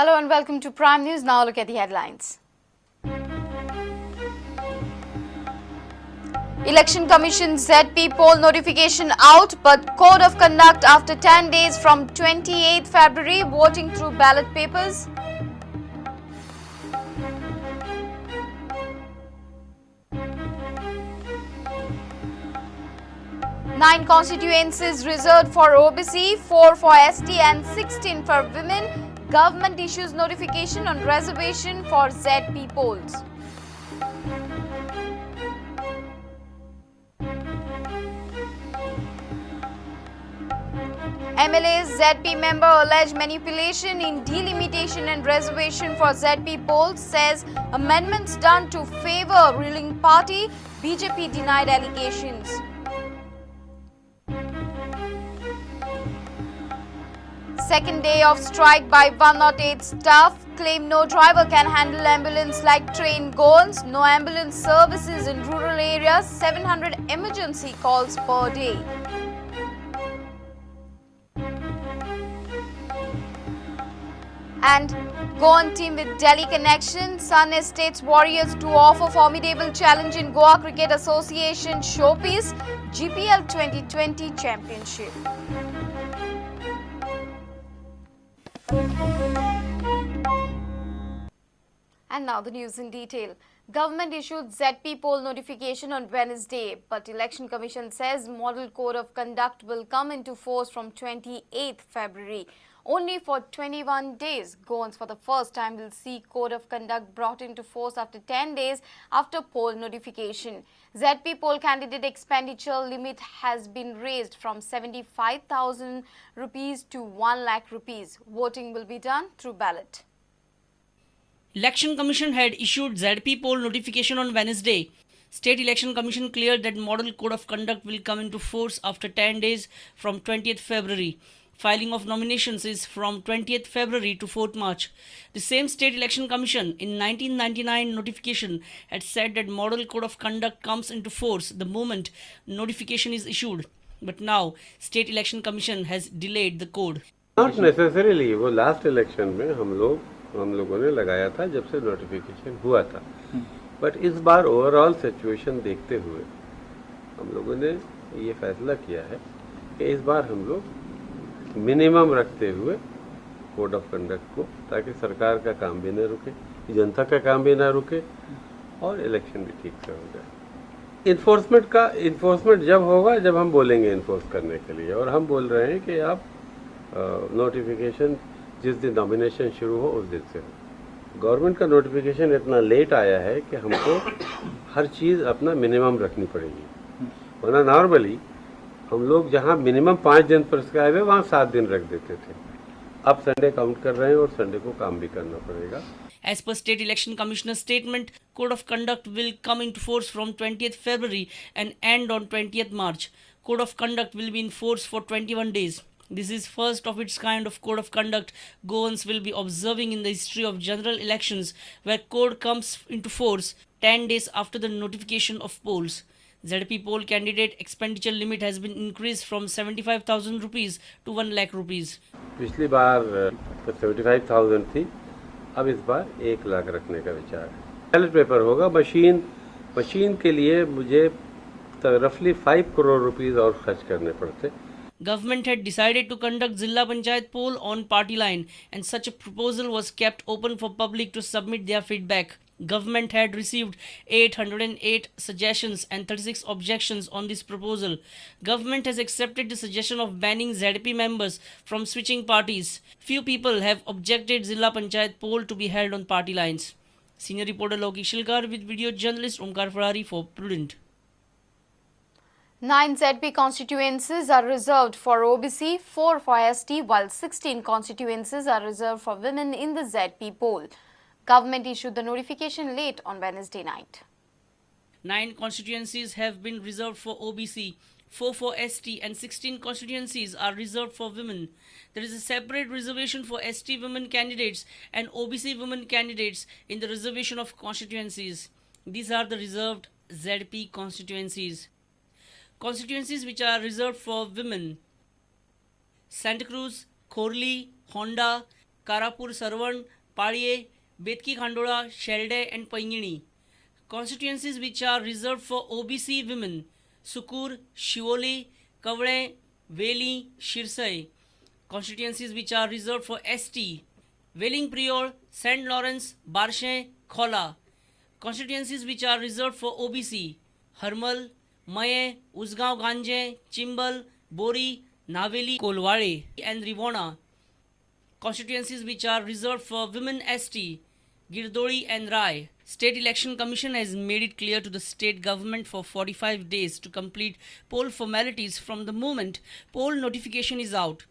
Hello and welcome to Prime News. Now look at the headlines. Election Commission ZP poll notification out, but Code of Conduct after 10 days from 28th February, voting through ballot papers. Nine constituencies reserved for OBC, 4 for ST and 16 for women. Government issues notification on reservation for ZP polls. MLA's ZP member alleged manipulation in delimitation and reservation for ZP polls, says amendments done to favor ruling party. BJP denied allegations. Second day of strike by 108 staff. Claim no driver can handle ambulance like train goes. No ambulance services in rural areas. 700 emergency calls per day. And Goan team with Delhi connection. Sun Estates Warriors to offer formidable challenge in Goa Cricket Association showpiece. GPL 2020 Championship. And now the news in detail. Government issued ZP poll notification on Wednesday, but Election Commission says Model Code of Conduct will come into force from 28th February. Only for 21 days, Goans for the first time will see Code of Conduct brought into force after 10 days after poll notification. ZP poll candidate expenditure limit has been raised from 75,000 rupees to 1 lakh rupees. Voting will be done through ballot. Election Commission had issued ZP poll notification on Wednesday. State Election Commission cleared that Model Code of Conduct will come into force after 10 days from 20th February. Filing of nominations is from 20th February to 4th March. The same State Election Commission in 1999 notification had said that Model Code of Conduct comes into force the moment notification is issued. But now, State Election Commission has delayed the code. Not necessarily. वो last election में हम लोगों ने लगाया था जब से notification हुआ था, बट इस बार ओवरऑल सिचुएशन देखते हुए हम लोगों ने ये फैसला किया है कि इस बार हम लोग मिनिमम रखते हुए कोड ऑफ कंडक्ट को, ताकि सरकार का काम भी न रुके, जनता का काम भी ना रुके और इलेक्शन भी ठीक से हो जाए। इन्फोर्समेंट जब होगा जब हम बोलेंगे इन्फोर्स करने के लिए, और हम बोल रहे हैं कि आप नोटिफिकेशन जिस दिन नॉमिनेशन शुरू हो उस दिन से हो। गवर्नमेंट का नोटिफिकेशन इतना लेट आया है कि हमको हर चीज़ अपना मिनिमम रखनी पड़ेगी, वरना नॉर्मली हम लोग जहां मिनिमम 5 दिन प्रिस्क्राइब है वहां 7 दिन रख देते थे। अब संडे काउंट कर रहे हैं और संडे को काम भी करना पड़ेगा। As per State Election Commissioner's statement, Code of Conduct will come into force from 20th February and end on 20th March. Code of Conduct will be in force for 21 days. This is first of its kind of Code of Conduct Goans will be observing in the history of general elections, where code comes into force 10 days after the notification of polls. ZP poll candidate expenditure limit has been increased from 75,000 rupees to 1 lakh rupees. पिछली बार 75,000 थी, अब इस बार 1 लाख रखने का विचार है। Ballot paper होगा। Machine के लिए मुझे रफली 5 करोड़ रुपीस और खर्च करने पड़ते। Government had decided to conduct Zilla Panchayat poll on party line, and such a proposal was kept open for public to submit their feedback. Government had received 808 suggestions and 36 objections on this proposal. Government has accepted the suggestion of banning ZP members from switching parties. Few people have objected Zilla Panchayat poll to be held on party lines. Senior reporter Loki Shilkar with video journalist Omkar Ferrari for Prudent. 9 ZP constituencies are reserved for OBC, 4 for ST, while 16 constituencies are reserved for women in the ZP poll. Government issued the notification late on Wednesday night. 9 constituencies have been reserved for OBC, 4 for ST, and 16 constituencies are reserved for women. There is a separate reservation for ST women candidates and OBC women candidates in the reservation of constituencies. These are the reserved ZP constituencies. Constituencies which are reserved for women: Santa Cruz, Khorli, Honda, Karapur Sarwan, Palye, Betki Khandola, Shelde and Poinguinim. Constituencies which are reserved for OBC women: Sukur, Shivoli, Kavle, Veli, Shirsai. Constituencies which are reserved for ST: Welling Prior, St. Lawrence, Barshe, Khola. Constituencies which are reserved for OBC: Harmal, Maye, Usgaon Ganje, Chimbal, Bori, Naveli, Kolwale and Rivona. Constituencies which are reserved for women ST: Girdoli and Rai. State Election Commission has made it clear to the state government for 45 days to complete poll formalities from the moment poll notification is out.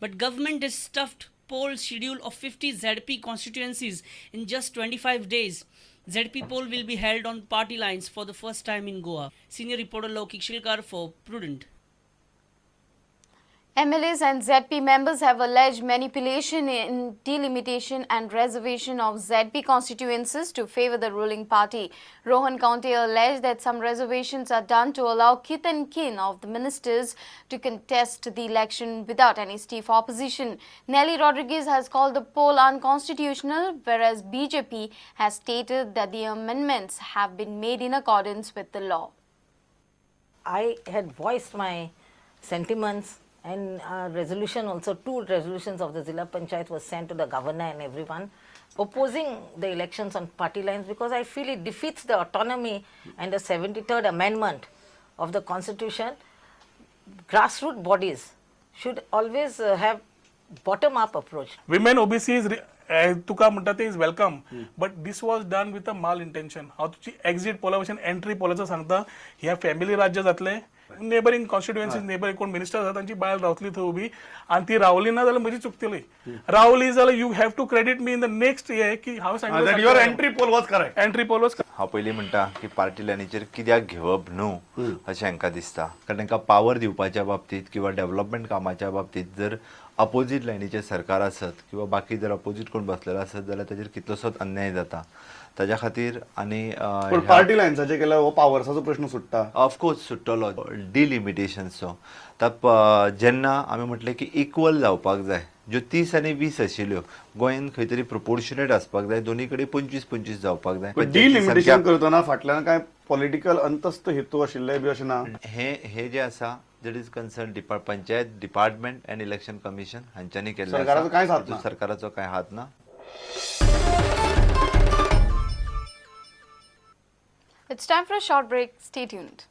But government has stuffed poll schedule of 50 ZP constituencies in just 25 days. ZP poll will be held on party lines for the first time in Goa. Senior reporter Laukik Shilkar for Prudent. MLAs and ZP members have alleged manipulation in delimitation and reservation of ZP constituencies to favor the ruling party. Rohan County alleged that some reservations are done to allow kith and kin of the ministers to contest the election without any stiff opposition. Nelly Rodriguez has called the poll unconstitutional, whereas BJP has stated that the amendments have been made in accordance with the law. I had voiced my sentiments and resolution also, 2 resolutions of the Zilla Panchayat was sent to the governor and everyone opposing the elections on party lines, because I feel it defeats the autonomy and the 73rd amendment of the constitution. Grassroots bodies should always have bottom up approach. Women OBC is तुका म्हणटा ते is welcome, but this was done with a mall intention. हांव तुजी exit पोलापासून entry पोलाचो सांगता, ह्या family राज्य जातले. Neighbouring constituencies neighbouring कोण मिनिस्टर आसा तांची बायल रावतली थंय उबी, आनी ती रावली ना जाल्यार म्हजी चुकतली. रावली जाल्यार you have to credit me in the next year की हांव सांगता your entry poll was correct. Entry poll was. हांव पयलीं म्हणटा की पार्टी लायनीचेर कित्याक घेवप न्हू अशें हांकां दिसता, कारण तांकां पावर दिवपाच्या बाबतींत किंवा डेव्हलपमेंट कामाच्या बाबतींत जर अपोजीट लायनीचे सरकार आसत किंवा बाकी जर अपोजीट कोण बसलेलो आसत जाल्यार ताचेर कितलोसोच अन्याय जाता. ताच्या खातीर आनी पार्टी लायन्साचे केल्यार हो पावर्साचो प्रश्न सुट्टा. ऑफकोर्स सुट्टलो डिलिमिटेशन्सचो. जेन्ना आमी म्हटलें की इक्वल जावपाक जाय, ज्यो 30 आनी 20 आशिल्ल्यो गोंयान खंय तरी प्रोपोर्शनेट आसपाक जाय, दोनी कडेन 25-25 जावपाक जाय. डिलिमिटेशन करतना फाटल्यान काय पॉलिटिकल अंतस्त हेतू आशिल्ले बी अशें ना. हे जे आसा that is concern panchayat department and election commission हांच्यांनी केल्लें आसा. सरकाराचो कांयच हात ना. सरकाराचो कांय हात ना. It's time for a short break. Stay tuned.